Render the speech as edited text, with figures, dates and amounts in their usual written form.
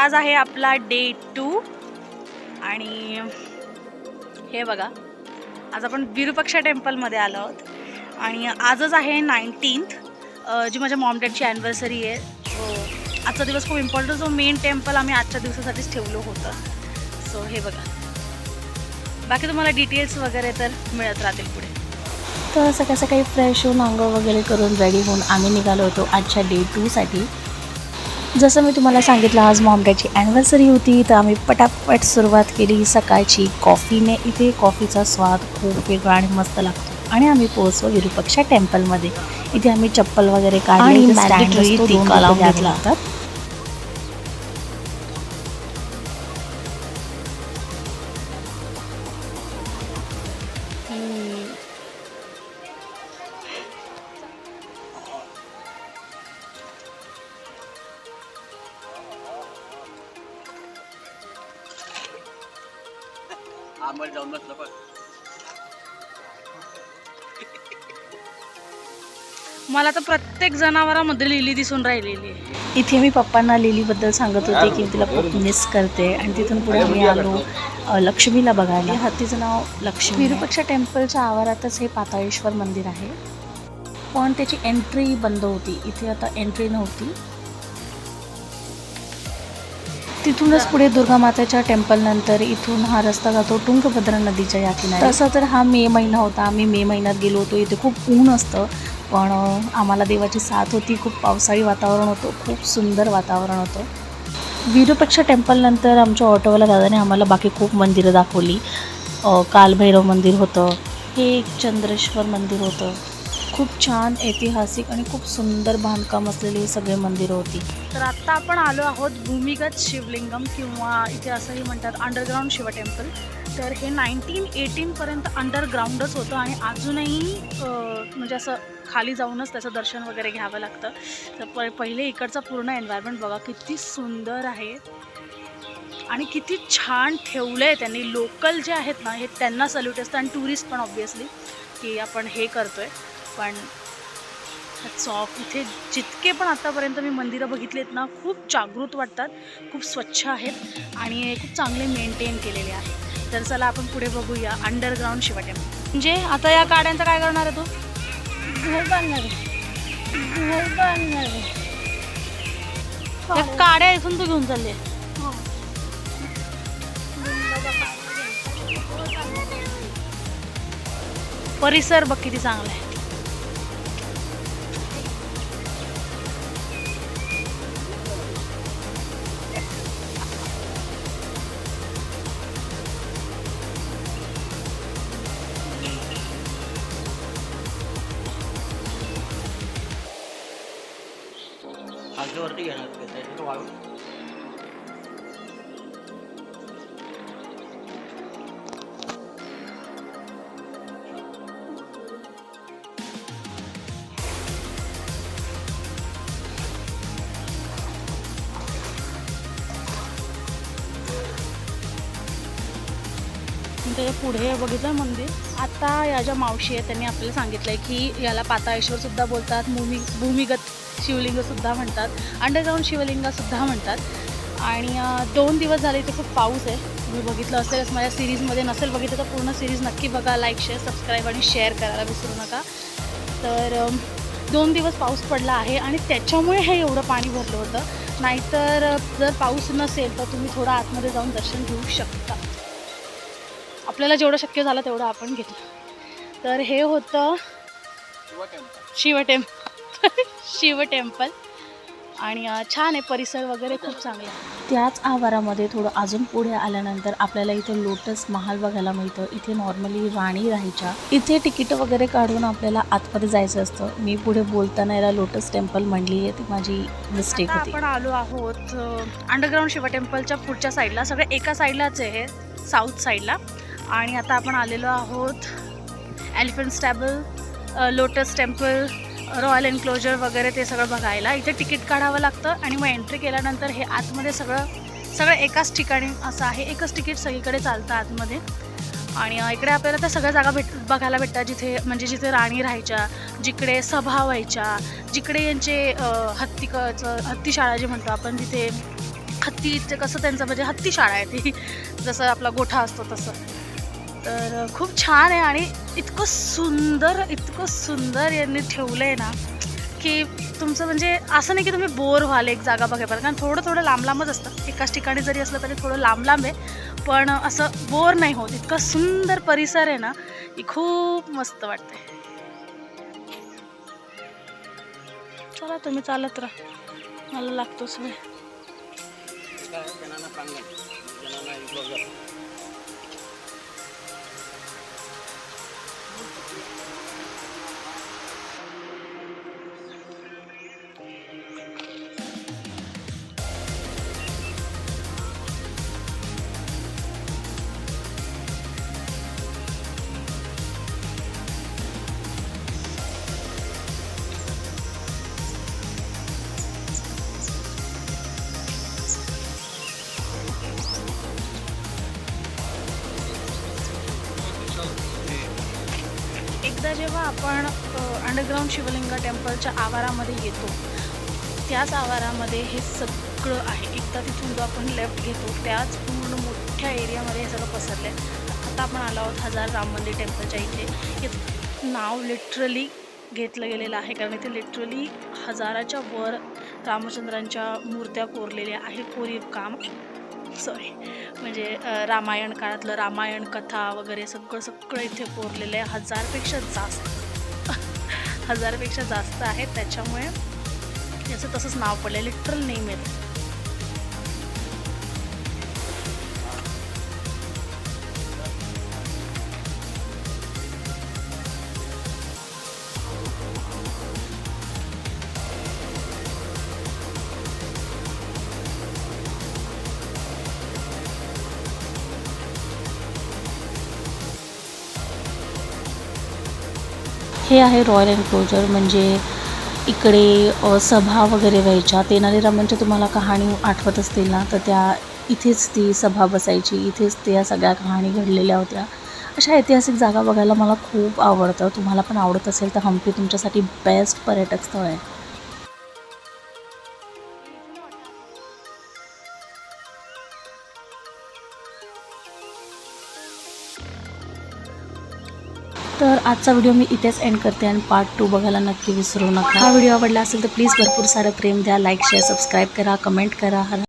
आज आहे आपला डे 2 आणि हे बघा आज आपण विरूपाक्षा टेम्पलमध्ये आलो आहोत आणि आजच आहे 19th जी माझ्या मॉम डॅडची ॲनिव्हर्सरी आहे. सो आजचा दिवस खूप इम्पॉर्टंट. जो मेन टेम्पल आम्ही आजच्या दिवसासाठीच ठेवलं होतं. सो हे बघा, बाकी तुम्हाला डिटेल्स वगैरे तर मिळत राहतील पुढे. तर सकाळ सकाळी फ्रेश होऊन आंघोळ वगैरे करून रेडी होऊन आम्ही निघालो होतो आजच्या डे 2साठी. जसं मी तुम्हाला सांगितलं, आज मॉम डॅडची ॲनिव्हर्सरी होती, तर आम्ही पटापट सुरुवात केली सकाळची कॉफीने. इथे कॉफीचा स्वाद खूप वेगळा आणि मस्त लागतो. आणि आम्ही पोहोचलो विरूपाक्षा टेम्पलमध्ये. इथे आम्ही चप्पल वगैरे काढली आणि मॅन्डेटरी टिक्का लावून घेतला होता. मला तर प्रत्येक जनावरांमध्ये लिली दिसून राहिलेली आहे. इथे मी पप्पांना लिलीबद्दल सांगत होते की तिला खूप मिस करते. आणि तिथून पुढे आम्ही आलो लक्ष्मीला बघायला. हत्तीचं नाव लक्ष्मी. विरूपाक्षा टेम्पलच्या आवारातच हे पाताळेश्वर मंदिर आहे, पण त्याची एंट्री बंद होती. इथे आता एंट्री नव्हती. तिथूनच पुढे दुर्गा माताच्या टेम्पल नंतर इथून हा रस्ता जातो तुंगभद्रा नदीच्या या किनारी. तसं तर हा मे महिना होता, आम्ही मे महिन्यात गेलो होतो. इथे खूप ऊन असतं, पण आम्हाला देवाची साथ होती. खूप पावसाळी वातावरण होतं, खूप सुंदर वातावरण होतं. विरूपाक्षा टेम्पल नंतर आमच्या ऑटोवाला दादाने आम्हाला बाकी खूप मंदिरं दाखवली. कालभैरव मंदिर होतं, हे एक चंद्रेश्वर मंदिर होतं. खूप छान ऐतिहासिक आणि खूप सुंदर बांधकाम असलेली हे सगळे मंदिरं होती. तर आत्ता आपण आलो आहोत भूमिगत शिवलिंगम, किंवा इथे असंही म्हणतात अंडरग्राऊंड शिव टेम्पल. तर हे 1918पर्यंत अंडरग्राऊंडच होतं आणि अजूनही म्हणजे असं खाली जाऊनच त्याचं दर्शन वगैरे घ्यावं लागतं. तर पहिले इकडचा पूर्ण एन्व्हायरमेंट बघा किती सुंदर आहे आणि किती छान ठेवलं आहे त्यांनी. लोकल जे आहेत ना, हे त्यांना सल्यूट असतं आणि टुरिस्ट पण ऑब्व्हियसली की आपण हे करतो आहे. पण इथे जितके पण आत्तापर्यंत मी मंदिरं बघितली आहेत ना, खूप जागृत वाटतात, खूप स्वच्छ आहेत आणि खूप चांगले मेंटेन केलेले आहेत. तर चला आपण पुढे बघूया अंडरग्राऊंड शिव टेम्पल. म्हणजे आता या गाड्यांचं काय करणार आहे तू? घर बांधणार या काड्या इथून तू घेऊन चालले. परिसर बघ किती चांगला आहे. वरती घेणार वाळू. त्याच्या पुढे बघितलं मंदिर. आता या ज्या मावशी आहेत त्यांनी आपल्याला सांगितलं आहे की याला पाताळेश्वरसुद्धा बोलतात, भूमिगत शिवलिंगसुद्धा म्हणतात, अंडरग्राऊंड शिवलिंगसुद्धा म्हणतात. आणि 2 दिवस झाले इथे खूप पाऊस आहे. मी बघितलं असेलच, माझ्या सिरीजमध्ये नसेल बघितलं तर पूर्ण सिरीज नक्की बघा. लाईक, शेअर, सबस्क्राईब आणि शेअर करायला विसरू नका. तर 2 दिवस पाऊस पडला आहे आणि त्याच्यामुळे हे एवढं पाणी भरलं होतं. नाहीतर जर पाऊस नसेल तर तुम्ही थोडं आतमध्ये जाऊन दर्शन घेऊ शकता. आपल्याला जेवढं शक्य झालं तेवढं आपण घेतलं. तर हे होतं शिव टेम्पल आणि छान आहे, परिसर वगैरे खूप चांगला आहे. त्याच आवारामध्ये थोडं अजून पुढे आल्यानंतर आपल्याला इथे लोटस महाल बघायला मिळतं. इथे नॉर्मली राणी राहायच्या. इथे तिकीट वगैरे काढून आपल्याला आतमध्ये जायचं असतं. मी पुढे बोलताना याला लोटस टेम्पल म्हणली आहे, ती माझी मिस्टेक होती. आपण आलो आहोत अंडरग्राऊंड शिव टेम्पलच्या पुढच्या साईडला. सगळं एका साईडलाच आहे हे, साऊथ साईडला. आणि आता आपण आलेलो आहोत elephant stable, lotus temple, royal enclosure वगैरे ते सगळं बघायला. इथे तिकीट काढावं लागतं आणि मग एंट्री केल्यानंतर हे आतमध्ये सगळं एकाच ठिकाणी असं आहे. एकच तिकीट सगळीकडे चालतं आतमध्ये. आणि इकडे आपल्याला त्या सगळ्या जागा बघायला भेटतात जिथे राणी राहायच्या, जिकडे सभा व्हायच्या, जिकडे यांचे हत्तीशाळा जे म्हणतो आपण, जिथे हत्तीचं कसं त्यांचं म्हणजे हत्ती शाळा आहे ती, जसं आपला गोठा असतो तसं. तर खूप छान आहे आणि इतकं सुंदर यांनी ठेवलं आहे ना की तुमचं म्हणजे असं नाही की तुम्ही बोर व्हाल एक जागा बघेपर्यंत, कारण थोडं लांबच असतं. एकाच ठिकाणी जरी असलं तरी थोडं लांब आहे, पण असं बोर नाही होत. इतका सुंदर परिसर आहे ना की खूप मस्त वाटते. चला तुम्ही चालत राहा, मला लागतोच वेळ. काय जनाना प्रांगण, जनाना enclosure. एकदा जेव्हा आपण अंडरग्राऊंड शिवलिंगा टेम्पलच्या आवारामध्ये येतो, त्याच आवारामध्ये हे सगळं आहे. एकदा तिथून जो आपण लेफ्ट घेतो त्याच पूर्ण मोठ्या एरियामध्ये हे सगळं पसरलं आहे. आता आपण आलो आहोत हजार राम मंदिर टेम्पलच्या इथे. हे नाव लिटरली घेतलं गेलेलं आहे, कारण इथे लिटरली हजाराच्या वर रामचंद्रांच्या मूर्त्या कोरलेल्या आहेत. कोरीव काम म्हणजे रामायण काळातलं रामायण कथा वगैरे सगळं इथे कोरलेलं आहे. हजारपेक्षा जास्त आहेत, त्याच्यामुळे याचं तसंच नाव पडलं, लिटरल नेम आहे. हे आहे रॉयल एन्क्लोजर. म्हणजे इकडे सभा वगैरे व्हायच्या. तेनालीरामांच्या तुम्हाला कहाणी आठवत असतील ना, तर त्या इथेच ती सभा बसायची, इथेच त्या सगळ्या कहाणी घडलेल्या होत्या. अशा ऐतिहासिक जागा बघायला मला खूप आवडतं. तुम्हाला पण आवडत असेल तर हम्पी तुमच्यासाठी बेस्ट पर्यटक स्थळ आहे. तर आजचा व्हिडिओ मी इथेच एंड करते आणि पार्ट 2 बघायला नक्की विसरू नका. हा व्हिडिओ आवडला असेल तर प्लीज भरपूर सारं प्रेम द्या, लाईक शेअर सबस्क्राईब करा, कमेंट करा.